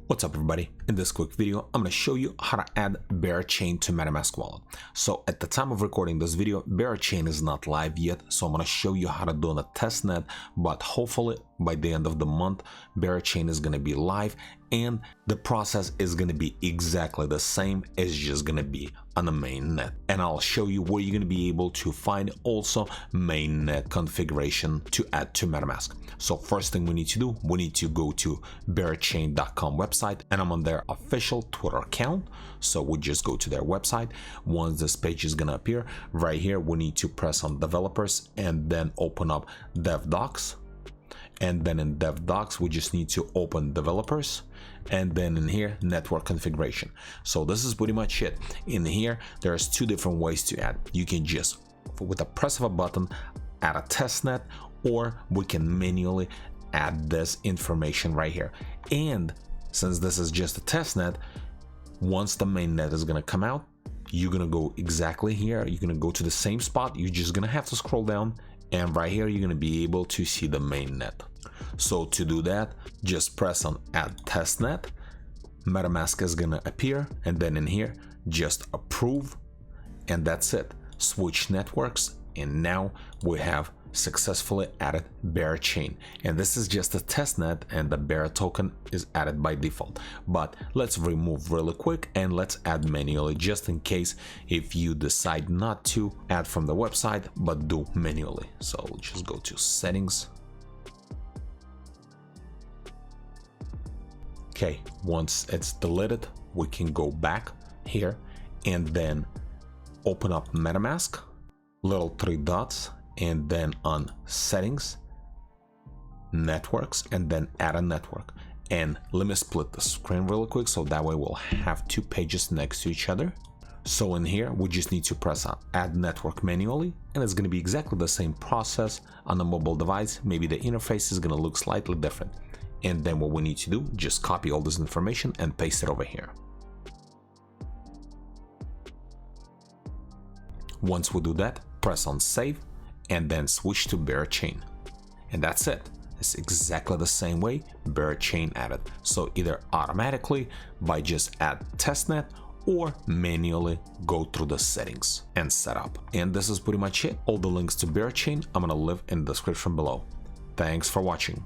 What's up everybody? In this quick video, I'm going to show you how to add BeraChain to MetaMask wallet. So at the time of recording this video, BeraChain is not live yet, so I'm going to show you how to do on a testnet, but hopefully by the end of the month, BeraChain is going to be live and the process is going to be exactly the same. It's just going to be on the mainnet. And I'll show you where you're going to be able to find also mainnet configuration to add to MetaMask. So first thing we need to do, we need to go to BeraChain.com website, and I'm on their official Twitter account. So we just go to their website. Once this page is going to appear right here, we need to press on developers and then open up dev docs. And then in dev docs, we just need to open developers, and then in here, network configuration. So this is pretty much it. In here, there's two different ways to add. You can just, with a press of a button, add a testnet, or we can manually add this information right here. And since this is just a testnet, once the mainnet is gonna come out, you're gonna go exactly here. You're gonna go to the same spot. You're just gonna have to scroll down, and right here, you're gonna be able to see the mainnet. So to do that, just press on add testnet. MetaMask is gonna appear, and then in here, just approve, and that's it. Switch networks, and now we have successfully added BeraChain. And this is just a testnet, and the Bera token is added by default. But let's remove really quick and let's add manually, just in case if you decide not to add from the website but do manually. So we'll just go to settings. Okay, once it's deleted, we can go back here and then open up MetaMask, little three dots, and then on settings, networks, and then add a network. And let me split the screen really quick so that way we'll have two pages next to each other. So in here, we just need to press on add network manually, and it's going to be exactly the same process on the mobile device. Maybe the interface is going to look slightly different. And then what we need to do, just copy all this information and paste it over here. Once we do that, press on save, and then switch to BeraChain. And that's it. It's exactly the same way BeraChain added. So either automatically by just add testnet, or manually go through the settings and setup. And this is pretty much it. All the links to BeraChain I'm gonna leave in the description below. Thanks for watching.